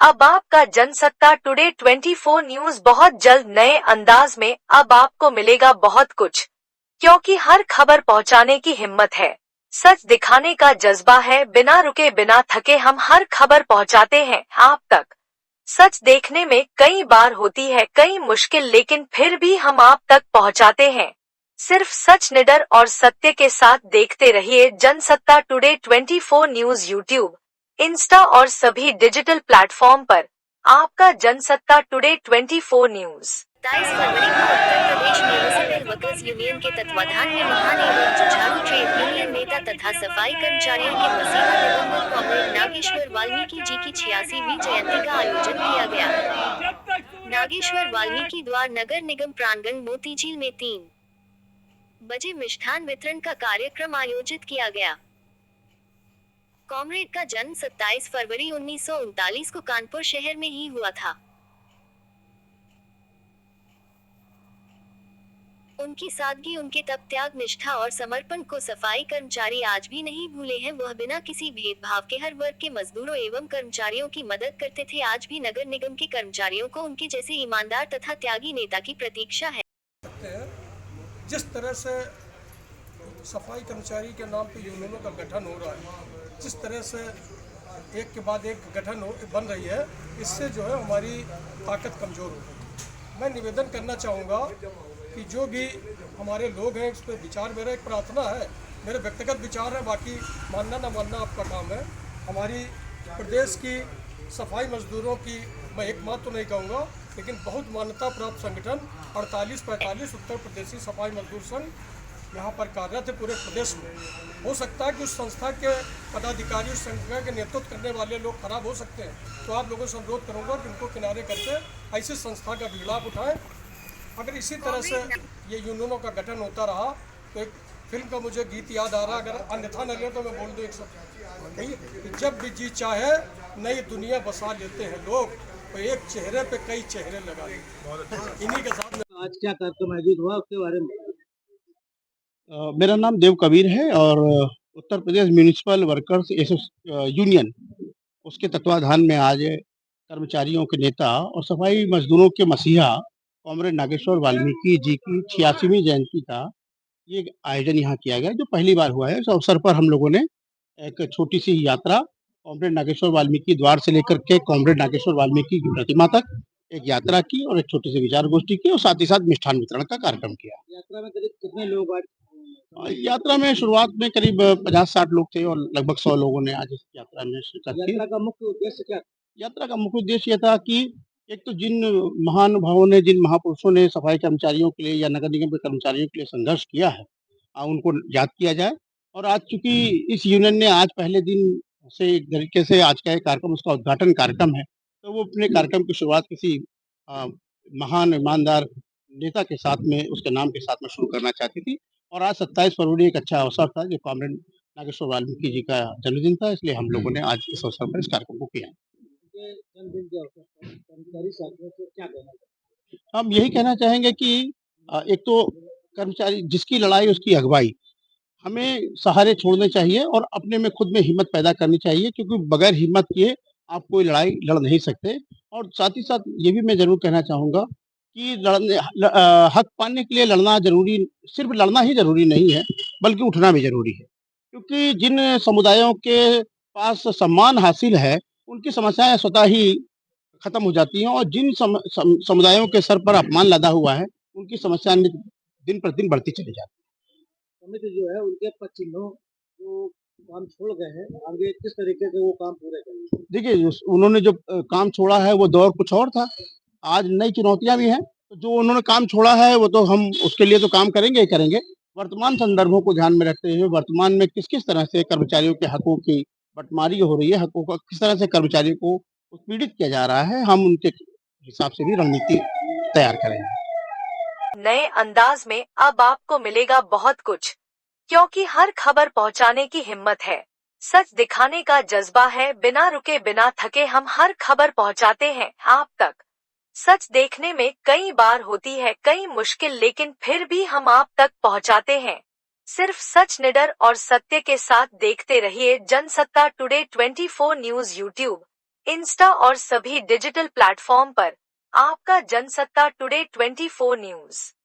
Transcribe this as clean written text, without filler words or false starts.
अब आपका Jansatta today 24 news बहुत जल्द नए अंदाज में। अब आपको मिलेगा बहुत कुछ, क्योंकि हर खबर पहुंचाने की हिम्मत है, सच दिखाने का जज्बा है। बिना रुके बिना थके हम हर खबर पहुंचाते हैं आप तक। सच देखने में कई बार होती है कई मुश्किल, लेकिन फिर भी हम आप तक पहुंचाते हैं। सिर्फ सच, निडर और सत्य के साथ देखते रहिए Jansatta today 24 news YouTube, Insta और सभी डिजिटल प्लेटफॉर्म पर। आपका जनसत्ता टुडे 24 न्यूज 27 फरवरी को Uttar Pradesh municipal workers union के तत्वाधान में महान एवं जुझारू ट्रेड यूनियन नेता तथा सफाई कर्मचारियों के मसीहा दिवंगत कॉमरेड नागेश्वर वाल्मीकि जी की 86वीं जयंती का आयोजन किया गया। नागेश्वर वाल्मीकि द्वार नगर निगम प्रांगण मोतीझील में 3 बजे मिष्ठान वितरण का कार्यक्रम आयोजित किया गया। कॉमरेड का जन्म 27 फरवरी 1939 को कानपुर शहर में ही हुआ था। उनकी सादगी, उनके तप, त्याग, निष्ठा और समर्पण को सफाई कर्मचारी आज भी नहीं भूले हैं। वह बिना किसी भेदभाव के हर वर्ग के मजदूरों एवं कर्मचारियों की मदद करते थे। आज भी नगर निगम के कर्मचारियों को उनके जैसे ईमानदार तथा त्यागी नेता की प्रतीक्षा है। जिस तरह से सफाई कर्मचारी के नाम पे यूनियनों का गठन हो रहा है, जिस तरह से एक के बाद एक गठन बन रही है, इससे जो है हमारी ताकत कमज़ोर हो गई। मैं निवेदन करना चाहूँगा कि जो भी हमारे लोग हैं, इस पर विचार, मेरा एक प्रार्थना है, मेरे व्यक्तिगत विचार है, बाकी मानना ना मानना आपका काम है। हमारी प्रदेश की सफाई मजदूरों की मैं एक बात तो नहीं कहूँगा, लेकिन बहुत मान्यता प्राप्त संगठन 48-45 उत्तर प्रदेशी सफाई मजदूर संघ यहाँ पर कार्यरत है पूरे प्रदेश में। हो सकता है कि उस संस्था के पदाधिकारी, उस संस्था के नेतृत्व करने वाले लोग खराब हो सकते हैं, तो आप लोगों से अनुरोध करूँगा कि उनको किनारे करके ऐसी संस्था का विलाप उठाएं। अगर इसी तरह से ये यूनियनों का गठन होता रहा तो एक फिल्म का मुझे गीत याद आ रहा, अगर अन्यथा न ले तो मैं बोल दूँ एक सब, जब भी जी चाहे नई दुनिया बसा लेते हैं लोग, तो एक चेहरे पे कई चेहरे लगा देते। इन्हीं के साथ आज क्या कार्यक्रम आयोजित हुआ उसके बारे में? मेरा नाम देव कबीर है और Uttar Pradesh municipal workers union, उसके तत्वाधान में आज कर्मचारियों के नेता और सफाई मजदूरों के मसीहा कॉमरेड नागेश्वर वाल्मीकि जी की 86वीं जयंती का ये आयोजन यहाँ किया गया, जो पहली बार हुआ है। इस अवसर पर हम लोगों ने एक छोटी सी यात्रा कॉमरेड नागेश्वर वाल्मीकि द्वार से लेकर के कॉमरेड नागेश्वर वाल्मीकि की प्रतिमा तक एक यात्रा की और एक छोटी सी विचार गोष्ठी की और साथ ही साथ मिष्ठान वितरण का कार्यक्रम किया। यात्रा में करीब कितने लोग आज? यात्रा में शुरुआत में करीब 50-60 लोग थे और लगभग 100 लोगों ने आज इस यात्रा में शिरकत की। यात्रा का मुख्य उद्देश्य क्या? यात्रा का मुख्य उद्देश्य यह था कि एक तो जिन महानुभावों ने, जिन महापुरुषों ने सफाई कर्मचारियों के लिए या नगर निगम के कर्मचारियों के लिए संघर्ष किया है, उनको याद किया जाए। और आज चूंकि इस यूनियन ने आज पहले दिन से एक तरीके से आज का एक कार्यक्रम, उसका उद्घाटन कार्यक्रम है, तो वो अपने कार्यक्रम की शुरुआत किसी महान ईमानदार नेता के साथ में, उसके नाम के साथ में शुरू करना चाहती थी। और आज 27 फरवरी एक अच्छा अवसर था, जो कॉमरेड नागेश्वर वाल्मीकि जी का जन्मदिन था, इसलिए हम लोगों ने आज इस अवसर पर इस कार्यक्रम को किया। जन्मदिन के अवसर पर कर्मचारी साथियों से क्या कहना चाहिए? हम यही कहना चाहेंगे कि एक तो कर्मचारी जिसकी लड़ाई उसकी अगुवाई, हमें सहारे छोड़ने चाहिए और अपने में खुद में हिम्मत पैदा करनी चाहिए, क्योंकि बगैर हिम्मत किए आप कोई लड़ाई लड़ नहीं सकते। और साथ ही साथ ये भी मैं ज़रूर कहना चाहूँगा कि हक पाने के लिए लड़ना ज़रूरी, सिर्फ लड़ना ही ज़रूरी नहीं है, बल्कि उठना भी ज़रूरी है। क्योंकि जिन समुदायों के पास सम्मान हासिल है, उनकी समस्याएँ स्वतः ही खत्म हो जाती हैं, और जिन समुदायों के सर पर अपमान लदा हुआ है, उनकी समस्या दिन प्रतिदिन बढ़ती चली जाती है। समिति जो है उनके पद चिन्हों जो काम छोड़ गए हैं, आगे किस तरीके से वो काम पूरे करेंगे? देखिए, उन्होंने जो काम छोड़ा है वो दौर कुछ और था। आज नई चुनौतियाँ भी हैं, तो जो उन्होंने काम छोड़ा है वो तो हम उसके लिए तो काम करेंगे ही करेंगे। वर्तमान संदर्भों को ध्यान में रखते हुए वर्तमान में किस-किस तरह से कर्मचारियों के हकों की बँटवारी हो रही है, हकों का किस तरह से कर्मचारियों को उत्पीड़ित किया जा रहा है, हम उनके हिसाब से भी रणनीति तैयार करेंगे। नए अंदाज में अब आपको मिलेगा बहुत कुछ, क्योंकि हर खबर पहुंचाने की हिम्मत है, सच दिखाने का जज्बा है। बिना रुके बिना थके हम हर खबर पहुंचाते हैं आप तक। सच देखने में कई बार होती है कई मुश्किल, लेकिन फिर भी हम आप तक पहुंचाते हैं। सिर्फ सच, निडर और सत्य के साथ देखते रहिए Jansatta today 24 news YouTube, Insta और सभी डिजिटल प्लेटफॉर्म पर आपका जनसत्ता टुडे 24 न्यूज।